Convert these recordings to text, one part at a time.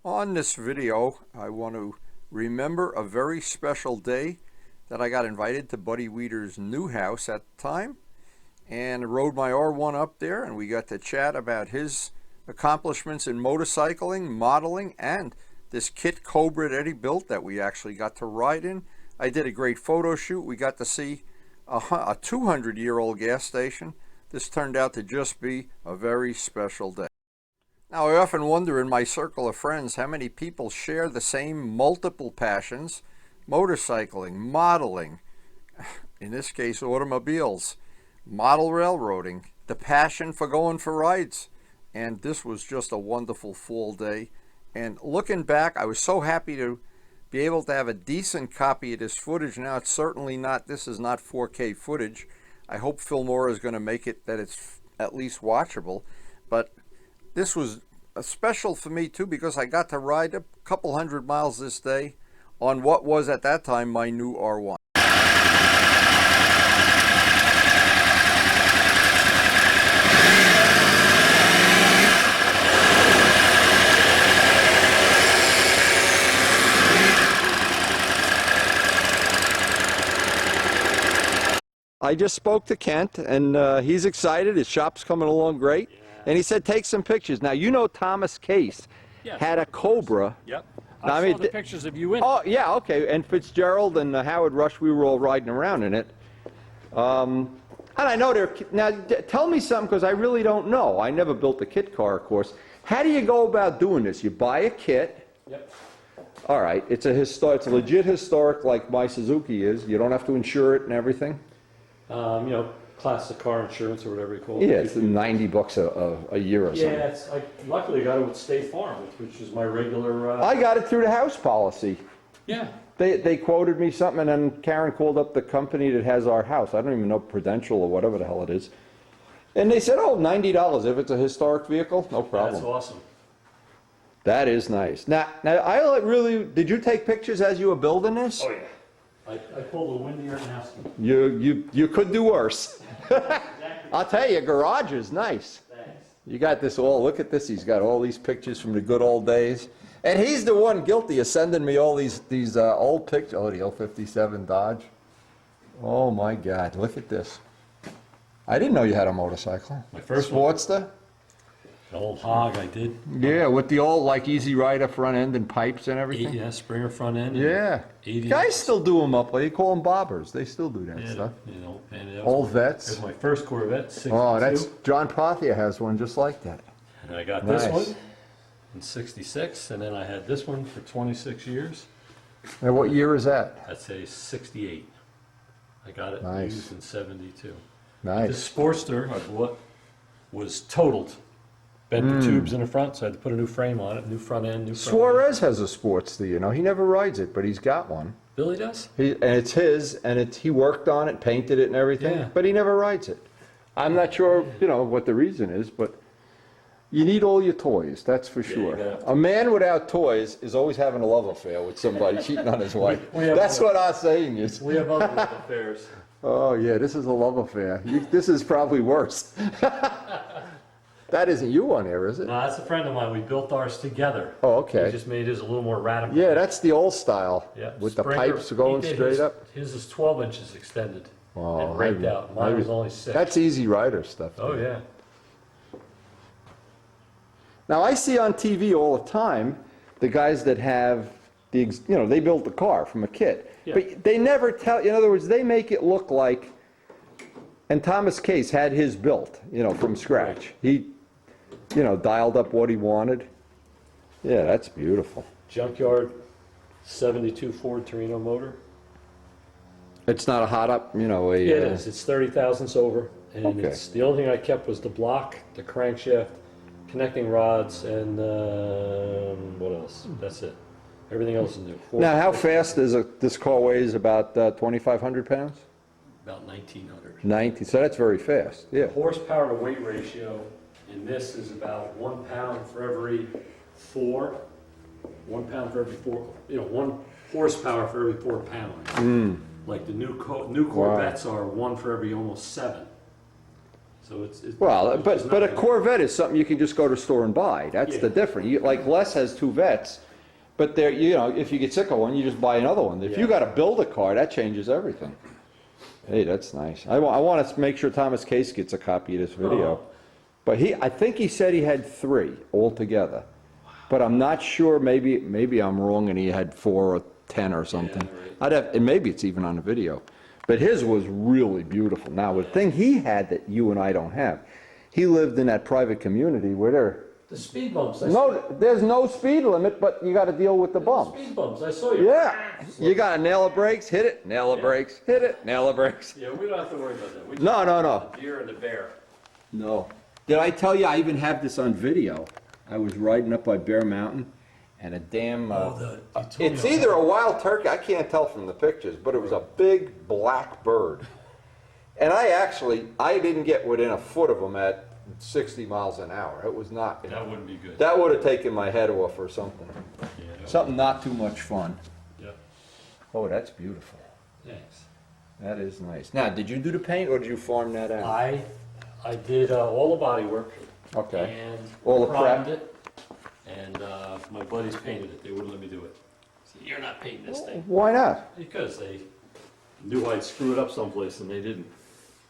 On this video, I want to remember a very special day that I got invited to Buddy WEIDER's new house at the time, and rode my R1 up there, and we got to chat about his accomplishments in motorcycling, modeling, and this kit Cobra that he built that we actually got to ride in. I did a great photo shoot. We got to see a 200-year-old gas station. This turned out to just be a very special day. Now, I often wonder in my circle of friends how many people share the same multiple passions: motorcycling, modeling, in this case automobiles, model railroading, the passion for going for rides. And this was just a wonderful fall day. And looking back, I was so happy to be able to have a decent copy of this footage. Now, it's certainly not, this is not 4K footage. I hope Filmora is going to make it that it's at least watchable. But this was special for me too, because I got to ride a couple 100 miles this day on what was at that time my new R1. I just spoke to Kent, and he's excited. His shop's coming along great. And he said, take some pictures. Now, you know Thomas Case had a Cobra. Yep. I saw the pictures of you in it. Oh, yeah, okay. And Fitzgerald and Howard Rush, we were all riding around in it. And I know they're... Now, tell me something, because I really don't know. I never built a kit car, of course. How do you go about doing this? You buy a kit. Yep. All right. It's a legit historic like my Suzuki is. You don't have to insure it and everything. You know, classic car insurance or whatever you call it. Yeah, it's $90 a year or something. Yeah, luckily I got it with State Farm, which is my regular... I got it through the house policy. Yeah. They quoted me something, and then Karen called up the company that has our house. I don't even know, Prudential or whatever the hell it is. And they said, oh, $90 if it's a historic vehicle, no problem. That's awesome. That is nice. Now did you take pictures as you were building this? Oh, yeah. I pulled a Windier and Aston. You could do worse. I'll tell you, garage is nice. Thanks. You got this all, look at this, he's got all these pictures from the good old days. And he's the one guilty of sending me all these old pictures. Oh, the 057 Dodge. Oh my God, look at this. I didn't know you had a motorcycle. My first Sportster? An old hog I did. Yeah, with the old like Easy Rider front end and pipes and everything. Yeah, Springer front end. Yeah. Guys still do them up. You call them bobbers. They still do that stuff. You know, and old vets. It was my first Corvette, 62. Oh, that's John Parthia has one just like that. And I got this one in 66, and then I had this one for 26 years. And what year is that? That's a 68. I got it used in 72. Nice. This Sportster I bought was totaled. Bent the tubes in the front, so I had to put a new frame on it, new front end, new front Suarez has a Sportster, you know. He never rides it, but he's got one. Billy does? And it's his, and he worked on it, painted it and everything, but he never rides it. I'm not sure, you know, what the reason is, but you need all your toys, that's for sure. A man without toys is always having a love affair with somebody cheating on his wife. That's what our saying is. We have other love affairs. Oh, yeah, this is a love affair. This is probably worse. That isn't you on there, is it? No, that's a friend of mine. We built ours together. Oh, okay. He just made his a little more radical. Yeah, that's the old style. Yeah. With the pipes going straight up. His is 12 inches extended Oh, and raked out. Mine was only 6. That's Easy Rider stuff. Oh, yeah. Now, I see on TV all the time the guys that have they built the car from a kit. Yeah. But they never tell, in other words, they make it look like, and Thomas Case had his built, from scratch. He, dialed up what he wanted. Yeah, that's beautiful. Junkyard 72 Ford Torino motor. It's not a hot up, Yeah, it is. It's 30 thousandths over. And it's, the only thing I kept was the block, the crankshaft, connecting rods, and what else? That's it. Everything else is new. Now, how fast is this car weighs? About 2,500 pounds? About 1,900. 90, so that's very fast, yeah. Horsepower to weight ratio in this is about 1 pound for every 4. 1 pound for every 4, 1 horsepower for every 4 pounds. Like the new Corvettes are 1 for every almost 7. So it's Well, it's but a not- Corvette is something you can just go to the store and buy. That's the Yeah. difference. Like Les has two Vettes, but they're, you know, if you get sick of one, you just buy another one. If you Yeah. got to build a car, that changes everything. Hey, that's nice. I want to make sure Thomas Case gets a copy of this video. Oh. But I think he said he had 3 altogether. But I'm not sure, maybe I'm wrong and he had 4 or 10 or something. right. And maybe it's even on the video. But his was really beautiful. Now, the thing he had that you and I don't have, he lived in that private community where The speed bumps. I saw there's no speed limit, but you got to deal with the bumps. Speed bumps. I saw you. Yeah, you got to nail the brakes, hit it, nail the brakes, hit it, nail the brakes. Yeah, we don't have to worry about that. We just No, no, no. the deer and the bear. No. Did I tell you I even have this on video? I was riding up by Bear Mountain, and a damn. It's either a wild turkey. I can't tell from the pictures, but it was a big black bird. And I didn't get within a foot of him at 60 miles an hour. It was not. That wouldn't be good. That would have taken my head off or something. Yeah, Something not too much fun. Yeah. Oh, that's beautiful. Thanks. That is nice. Now, did you do the paint or did you farm that out? I did all the body work. Okay. And All the primed prep? it. And my buddies painted it. They wouldn't let me do it. So you're not painting this thing. Why not? Because they knew I'd screw it up someplace and they didn't.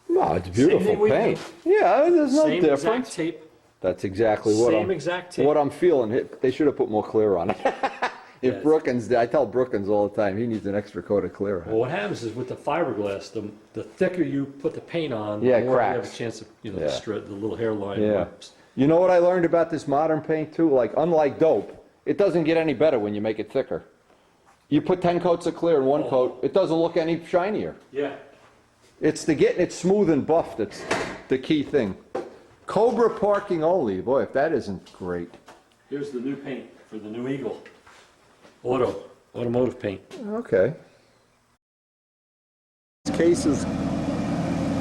No, it's thing beautiful we paint. Yeah, there's no Same difference. exact tape. That's exactly what Same exact tape. what I'm feeling. They should have put more clear on it. If Yes. Brookins, I tell Brookins all the time, he needs an extra coat of clear on Well, what happens is with the fiberglass, the thicker you put the paint on, Yeah, it the more you have a cracks. chance of, Yeah. the little hairline. Yeah. rips. You know what I learned about this modern paint too? Like, unlike dope, it doesn't get any better when you make it thicker. You put 10 coats of clear in one coat, it doesn't look any shinier. Yeah. It's the getting it smooth and buff that's the key thing. Cobra parking only. Boy, if that isn't great. Here's the new paint for the new Eagle. Automotive paint. Okay. This case is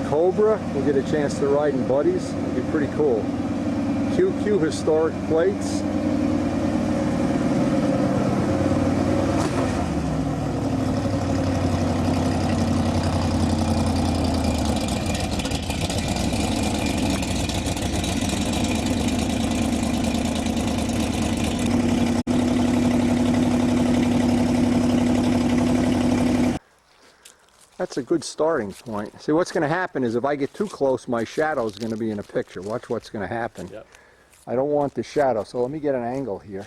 Cobra. We'll get a chance to ride in buddies. It'll be pretty cool. QQ historic plates. That's a good starting point. See, what's going to happen is if I get too close, my shadow is going to be in a picture. Watch what's going to happen. Yep. I don't want the shadow, so let me get an angle here.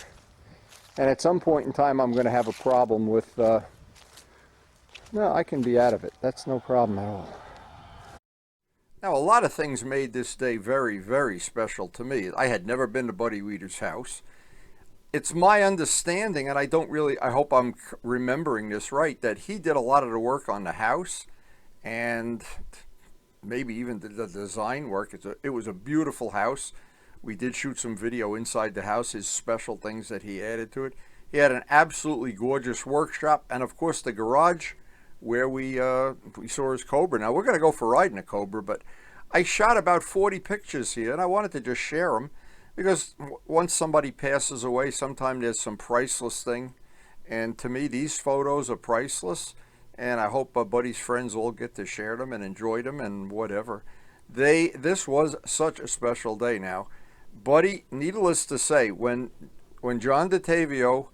And at some point in time, I'm going to have a problem with... no, I can be out of it. That's no problem at all. Now, a lot of things made this day very, very special to me. I had never been to Buddy Weider's house. It's my understanding, and I hope I'm remembering this right, that he did a lot of the work on the house and maybe even the design work. It was a beautiful house. We did shoot some video inside the house, his special things that he added to it. He had an absolutely gorgeous workshop, and of course the garage where we saw his Cobra. Now, we're going to go for riding a Cobra, but I shot about 40 pictures here, and I wanted to just share them. Because once somebody passes away, sometimes there's some priceless thing. And to me, these photos are priceless. And I hope Buddy's friends all get to share them and enjoy them and whatever. This was such a special day now. Buddy, needless to say, when John DeTavio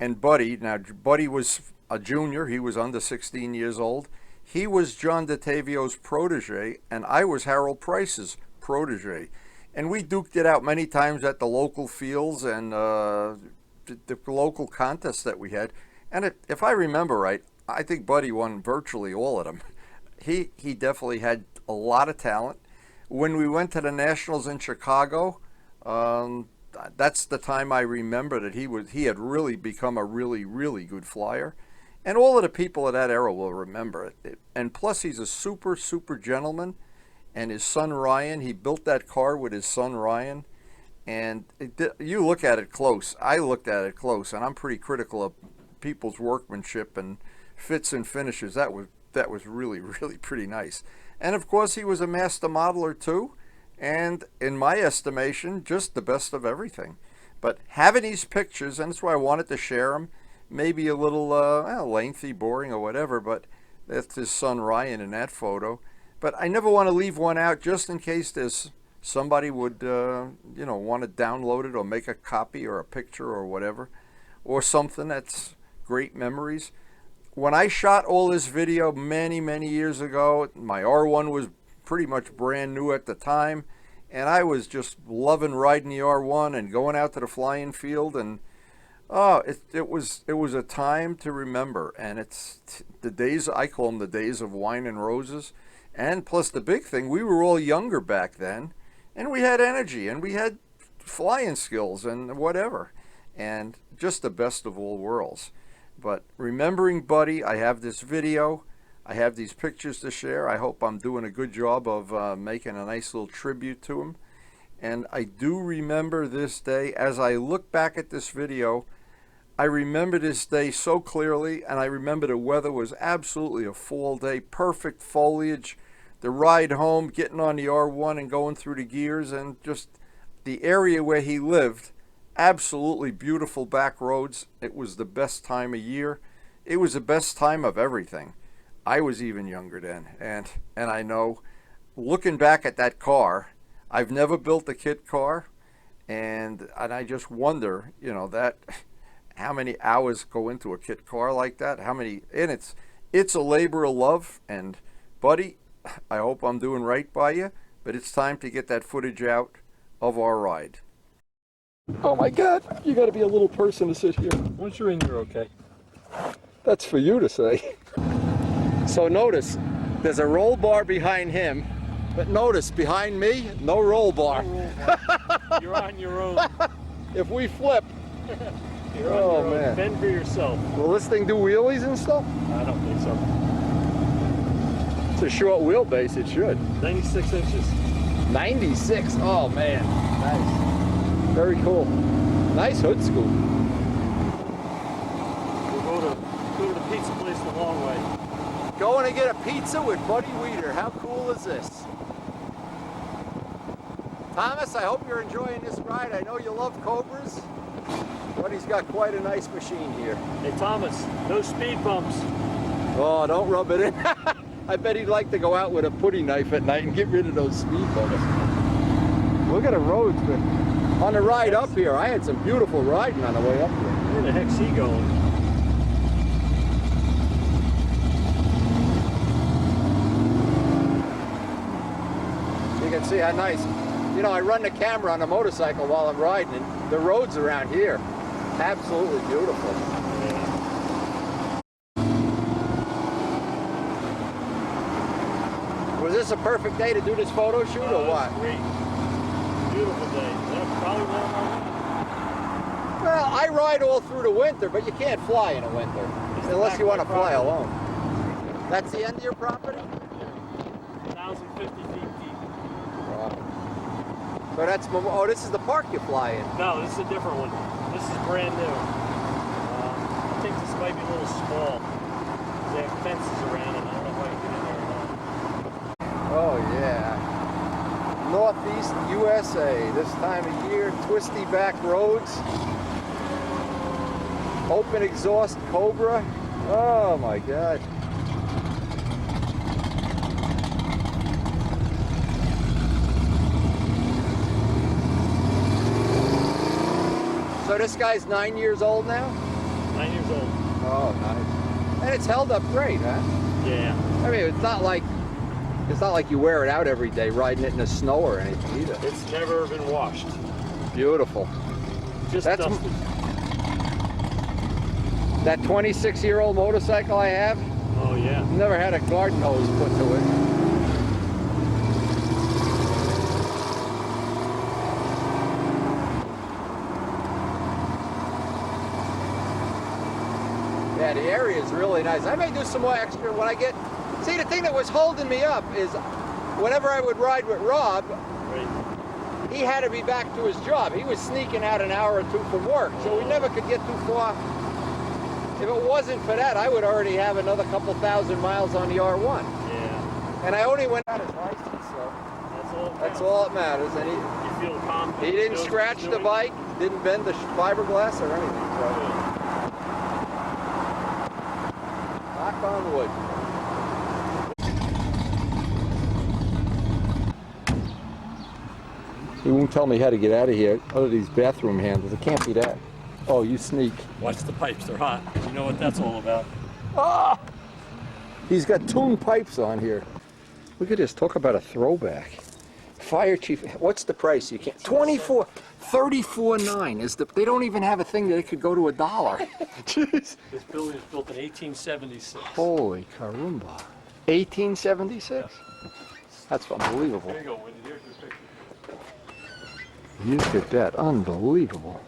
and Buddy, now Buddy was a junior, he was under 16 years old. He was John DeTavio's protege, and I was Harold Price's protege. And we duked it out many times at the local fields and the local contests that we had. And if I remember right, I think Buddy won virtually all of them. He definitely had a lot of talent. When we went to the Nationals in Chicago, that's the time I remember that he had really become a really, really good flyer. And all of the people of that era will remember it. And plus, he's a super, super gentleman. And his son Ryan, he built that car with his son Ryan. And you look at it close. I looked at it close, and I'm pretty critical of people's workmanship and fits and finishes. That was really, really pretty nice. And of course, he was a master modeler too. And in my estimation, just the best of everything. But having these pictures, and that's why I wanted to share them, maybe a little lengthy, boring, or whatever, but that's his son Ryan in that photo. But I never want to leave one out just in case there's somebody would, you know, want to download it or make a copy or a picture or whatever, or something that's great memories. When I shot all this video many, many years ago, my R1 was pretty much brand new at the time, and I was just loving riding the R1 and going out to the flying field, and oh, it was a time to remember. And it's the days, I call them the days of wine and roses. And plus the big thing, we were all younger back then, and we had energy, and we had flying skills and whatever, and just the best of all worlds. But remembering Buddy, I have this video, I have these pictures to share. I hope I'm doing a good job of making a nice little tribute to him. And I do remember this day. As I look back at this video, I remember this day so clearly, and I remember the weather was absolutely a fall day, perfect foliage, the ride home, getting on the R1 and going through the gears, and just the area where he lived, absolutely beautiful back roads. It was the best time of year. It was the best time of everything. I was even younger then, and I know, looking back at that car, I've never built a kit car, and I just wonder, you know, that how many hours go into a kit car like that, how many, and it's a labor of love. And Buddy, I hope I'm doing right by you, but it's time to get that footage out of our ride. Oh my God, you gotta be a little person to sit here. Once you're in, you're okay. That's for you to say. So notice, there's a roll bar behind him, but notice, behind me, no roll bar. You're on your own. If we flip, You're on your own. man. Fend for yourself. Will this thing do wheelies and stuff? I don't think so. It's a short wheelbase, it should. 96 inches. 96, oh man, nice. Very cool. Nice hood scoop. We'll go to the pizza place the long way. Going to get a pizza with Buddy WEIDER. How cool is this? Thomas, I hope you're enjoying this ride. I know you love Cobras. Buddy's got quite a nice machine here. Hey Thomas, no speed bumps. Oh, don't rub it in. I bet he'd like to go out with a putty knife at night and get rid of those speed bumps. Look at the roads, but on the ride up here, I had some beautiful riding on the way up here. Where the heck's he going? You can see how nice. You know, I run the camera on a motorcycle while I'm riding, and the roads around here, absolutely beautiful. Was this a perfect day to do this photo shoot or what? Great. Beautiful day. Yeah, probably one of my Well, I ride all through the winter, but you can't fly in the winter unless you want to fly alone. That's the end of your property? 1,050 feet deep. So that's, oh, this is the park you fly in. No, this is a different one. This is brand new. I think this might be a little small. They have fences around it. I don't know if I can get in there or not. Oh yeah. Northeast USA, this time of year, twisty back roads. Open exhaust Cobra. Oh my God. So this guy's 9 years old now? 9 years old. Oh, nice. And it's held up great, huh? Yeah. I mean, it's not like you wear it out every day riding it in the snow or anything either. It's never been washed. Beautiful. Just That's dusted. That 26-year-old motorcycle I have, Oh yeah. never had a garden hose put to it. Yeah, the area is really nice. I may do some more extra when I get... See, the thing that was holding me up is whenever I would ride with Rob, Right. he had to be back to his job. He was sneaking out an hour or two from work, so we never could get too far. If it wasn't for that, I would already have another couple thousand miles on the R1. Yeah. And I only went out his license, so That's all. that's all that matters. And You feel calm. he didn't Knows scratch what he's the doing. bike, didn't bend the fiberglass or anything. So, knock on wood. He won't tell me how to get out of here. Other these bathroom handles. It can't be that. Oh, you sneak. Watch the pipes, they're hot. You know what that's all about. Ah! He's got tuned pipes on here. Look at this. Talk about a throwback. Fire chief. What's the price? You can't. 24, 34.9 is the. They don't even have a thing that it could go to $1. Jeez. This building was built in 1876. Holy carumba. 1876. That's unbelievable. There you go, Wendy. Here's your picture. Look at that. Unbelievable.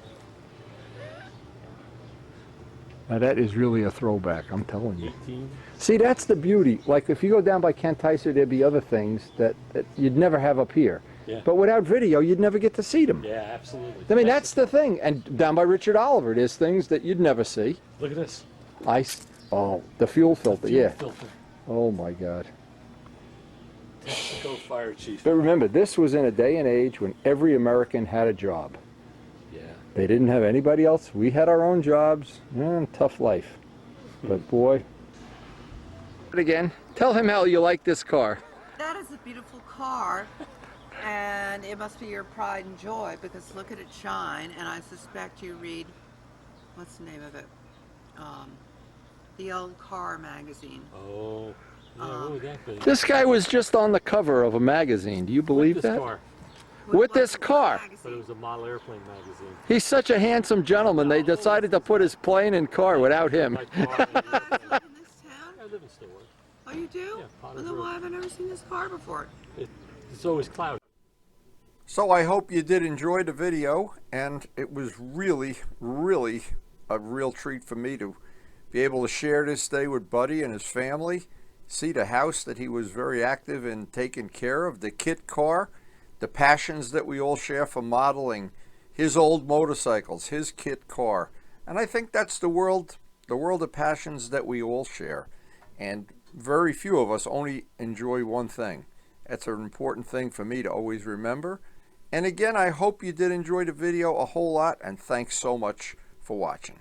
Now that is really a throwback, I'm telling you. 18. See, that's the beauty. Like if you go down by Kent Tyser, there'd be other things that you'd never have up here. Yeah. But without video, you'd never get to see them. Yeah, absolutely. I mean, that's the thing. And down by Richard Oliver, there's things that you'd never see. Look at this. Ice. Oh, the fuel filter, Fuel yeah. filter. Oh my God. Texaco Fire Chief. But remember, this was in a day and age when every American had a job. Yeah. They didn't have anybody else. We had our own jobs. Tough life. But boy. Again, tell him how you like this car. That is a beautiful car, and it must be your pride and joy because look at it shine, and I suspect you read, what's the name of it? The old car magazine. Oh. Yeah, what would that be? This guy was just on the cover of a magazine. Do you believe This that? car. With this What car. magazine? But it was a model airplane magazine. He's such a handsome gentleman, they decided to put his plane and car without him. My car. You live in this town? I live in Stillwater. Oh, you do? Yeah, Well, Potter's then Road. why have I never seen this car before? It's always cloudy. So I hope you did enjoy the video, and it was really, really a real treat for me to be able to share this day with Buddy and his family, see the house that he was very active in taking care of, the kit car, the passions that we all share for modeling, his old motorcycles, his kit car. And I think that's the world of passions that we all share. And very few of us only enjoy one thing. That's an important thing for me to always remember. And again, I hope you did enjoy the video a whole lot, and thanks so much for watching.